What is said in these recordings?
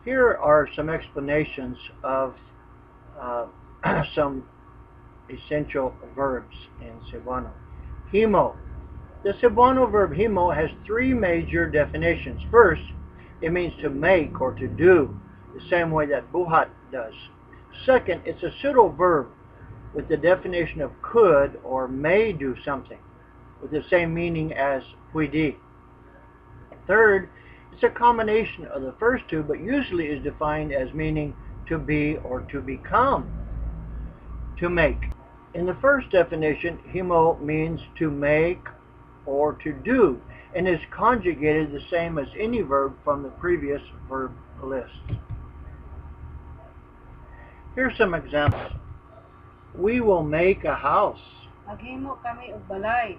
Here are some explanations of some essential verbs in Cebuano. Himo. The Cebuano verb himo has three major definitions. First, it means to make or to do, the same way that buhat does. Second, it's a pseudo verb with the definition of could or may do something, with the same meaning as puede. Third, it's a combination of the first two, but usually is defined as meaning to be or to become, to make. In the first definition, himo means to make or to do, and is conjugated the same as any verb from the previous verb list. Here's some examples. We will make a house. Naghimo kami og balay.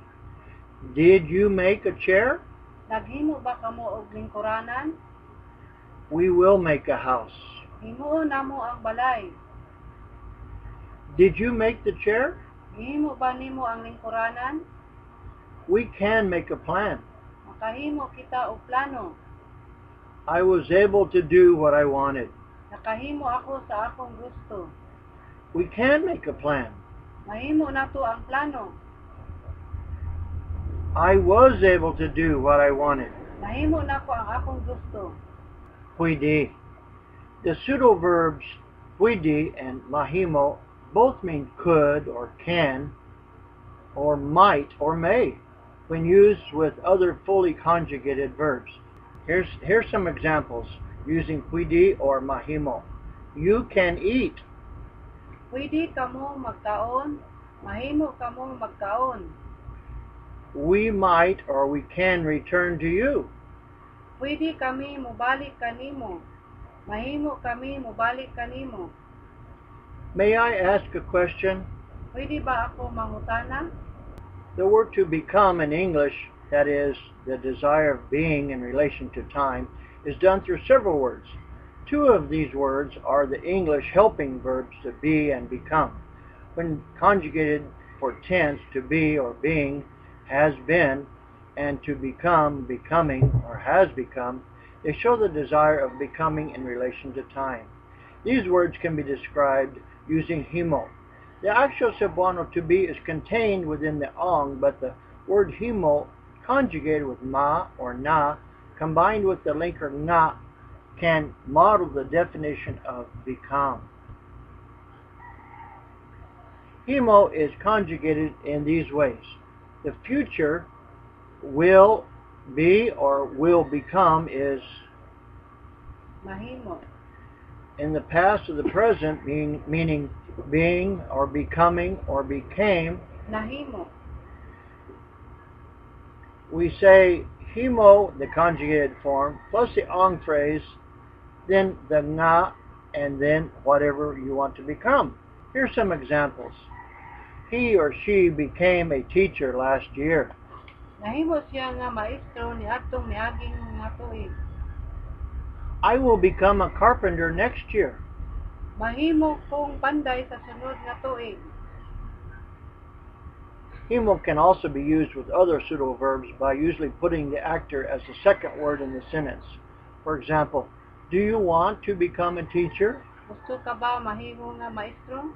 Did you make a chair? Naghimo ba kamo og lingkuranan? We will make a house. Himuo namo ang balay. Did you make the chair? Gihimo ba nimo ang lingkuranan? We can make a plan. Makahimo kita og plano. I was able to do what I wanted. Nakahimo ako sa akong gusto. We can make a plan. Mahimo nato ang plano. I was able to do what I wanted. Mahimo nako ang akong gusto. Puede. The pseudo verbs puede and mahimo both mean could or can, or might or may, when used with other fully conjugated verbs. Here's some examples using puede or mahimo. You can eat. Pwede kamo magkaon. Mahimo kamo magkaon. We might or we can return to you. Pwede kami mobalik kanimo. Mahimo kami mobalik kanimo. May I ask a question? Pwede ba ako mangutana? The word to become in English, that is, the desire of being in relation to time, is done through several words. Two of these words are the English helping verbs to be and become. When conjugated for tense, to be or being, has been, and to become, becoming, or has become, they show the desire of becoming in relation to time. These words can be described using himo. The actual Cebuano to be is contained within the ong, but the word himo, conjugated with ma or na, combined with the linker nga, can model the definition of become. Himo is conjugated in these ways. The future will be or will become is Mahimo. in the past of the present, meaning being or becoming or became. Nahimo. We say himo, the conjugated form, plus the ong phrase, then the nga, and then whatever you want to become. Here's some examples. He or she became a teacher last year. Nahimo siya nga maestro ni atong miaging nga tuig. I will become a carpenter next year. Mahimo kong panday sa sunod nga tuig. Himo can also be used with other pseudo verbs by usually putting the actor as the second word in the sentence. For example, do you want to become a teacher? Gusto ka ba mahimo nga maestro?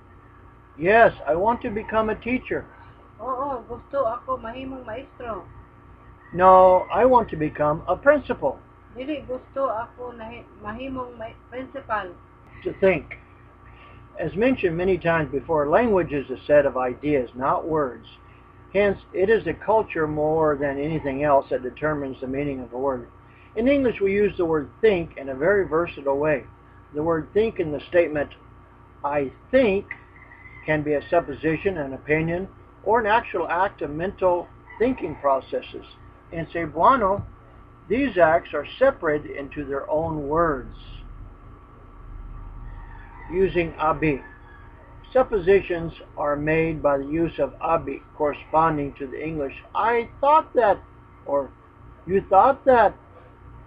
Yes, I want to become a teacher. Oo, gusto ako mahimong maestro. No, I want to become a principal. Dili gusto ako mahimong principal. To think. As mentioned many times before, language is a set of ideas, not words. Hence, it is the culture more than anything else that determines the meaning of a word. In English, we use the word think in a very versatile way. The word think in the statement, I think, can be a supposition, an opinion, or an actual act of mental thinking processes. In Cebuano, these acts are separated into their own words. Using abi. Suppositions are made by the use of abi, corresponding to the English I thought that, or you thought that,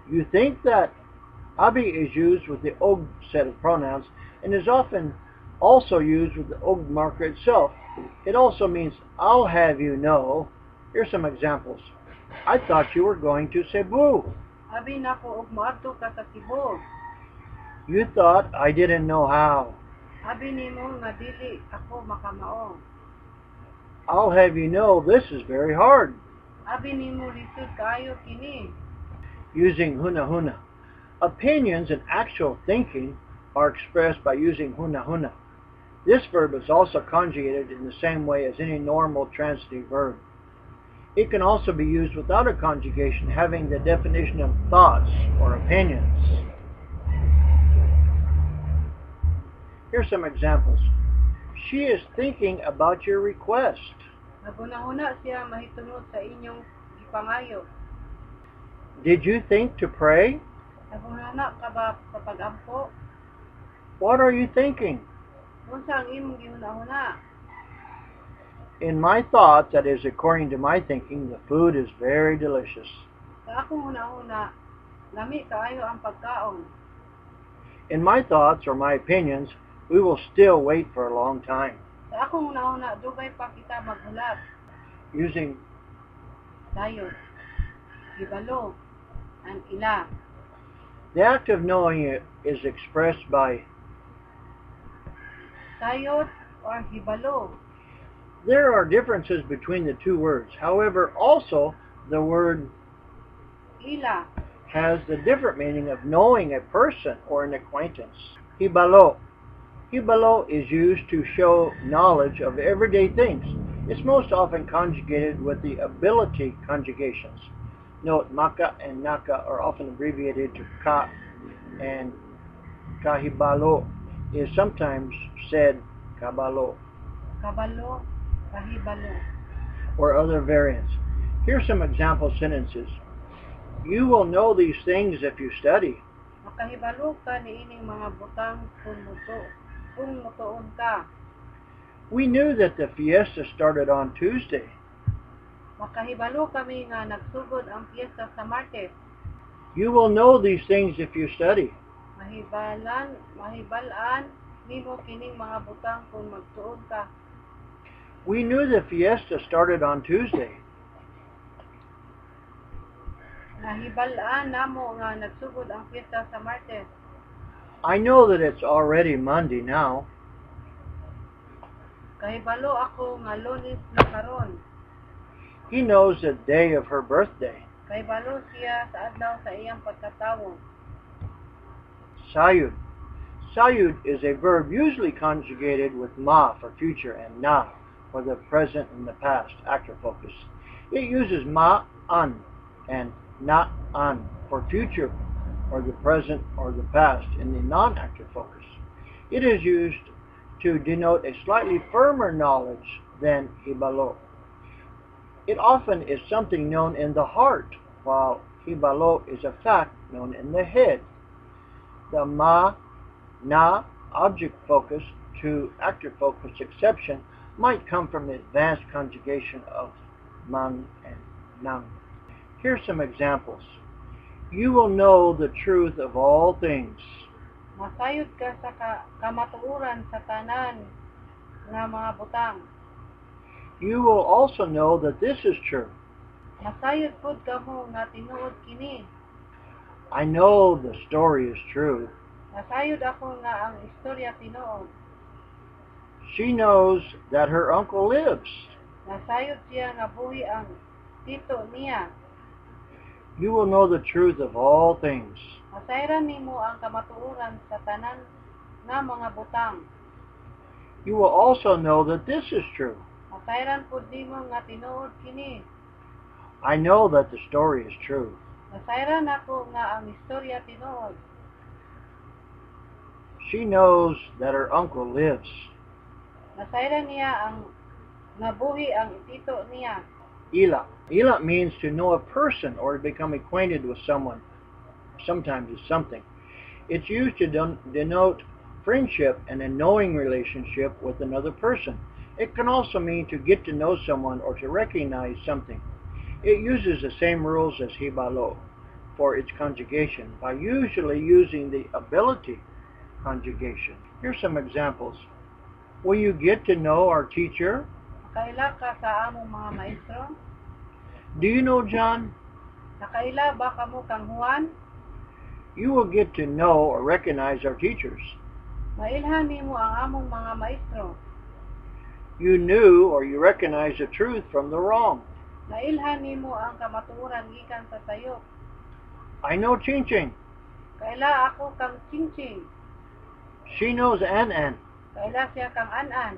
you think that. Abi is used with the og set of pronouns and is often also used with the og marker itself. It also means I'll have you know. Here's some examples. I thought you were going to Cebu. Abi nako og moadto ka sa Cebu. You thought I didn't know how. Abi nimo nga dili ako makamao. I'll have you know this is very hard. Abi nimo lisod kaayo kini. Using huna huna. Opinions and actual thinking are expressed by using huna huna. This verb is also conjugated in the same way as any normal transitive verb. It can also be used without a conjugation, having the definition of thoughts or opinions. Here's some examples. She is thinking about your request. Naguna-una siya mahitungod sa inyong gipangayo. Did you think to pray? Naguna ka ba sa pag-ampo? What are you thinking? Unsa ang imong gihuna-huna? In my thoughts, that is according to my thinking, the food is very delicious. Sa akong huna-huna, lami kaayo ang pagkaon. In my thoughts or my opinions, we will still wait for a long time. Sa akong huna-huna, dugay pa kita maghulat. Using Dayon, gibalo, ang ila. the act of knowing it is expressed by Sayot or hibalo. There are differences between the two words. However, also the word Ila. has the different meaning of knowing a person or an acquaintance. Hibalo. Hibalo is used to show knowledge of everyday things. It's most often conjugated with the ability conjugations. Note, maka and naka are often abbreviated to ka, and kahibalo is sometimes said kabalo. Kabalo, kahibalo. Or other variants. Here's some example sentences. You will know these things if you study. Makahibalo ka niining mga butang kung mutuon ka. We knew that the fiesta started on Tuesday. Makahibalo kami nga nagsugod ang piyesta sa Martes. You will know these things if you study. Mahibalaan nimo kining mga butang kung magtuon ka. We knew the fiesta started on Tuesday. Nahibalaan namo nga nagsugod ang piyesta sa Martes. I know that it's already Monday now. Kahibalo ako nga Lunes na karon. He knows the day of her birthday. Kahibalo siya sa adlaw sa iyang pagkatawo. Sayud. Sayud is a verb usually conjugated with ma for future and na for the present and the past, active focus. It uses ma an and na an for future or the present or the past in the non-active focus. It is used to denote a slightly firmer knowledge than hibalo. It often is something known in the heart, while hibalo is a fact known in the head. The ma, na object focus to active focus exception might come from the advanced conjugation of mang and nang. Here's some examples. You will know the truth of all things. Masayod ka sa kamatuoran sa tanan nga mga butang. You will also know that this is true. Masayod pud kamo nga tinuod kini. I know the story is true. Masayod ako nga ang istorya tinuod. She knows that her uncle lives. Masayod siya nga buhi ang tito niya. You will know the truth of all things. Masayran nimo ang kamatuoran sa tanan nga mga butang. You will also know that this is true. Masayran pud nimo nga tinuod kini. I know that the story is true. Masayran ako nga ang istorya tinuod. She knows that her uncle lives. Masayran niya ang nga buhi ang tito niya. Ila. Ila means to know a person or to become acquainted with someone. Sometimes it's something. It's used to denote friendship and a knowing relationship with another person. It can also mean to get to know someone or to recognize something. It uses the same rules as hibalo for its conjugation by usually using the ability conjugation. Here's some examples. Will you get to know our teacher? Nakaila ka sa among mga maestro? Do you know John? Nakaila ba kamo kang Juan? You will get to know or recognize our teachers. Mailhan nimo ang among mga maestro. You knew or you recognized the truth from the wrong. Nailhan nimo ang kamatuoran gikan sa sayo. I know Ching Ching. Kaila ako kang Chingching. She knows An An. Kaila siya kang An-an.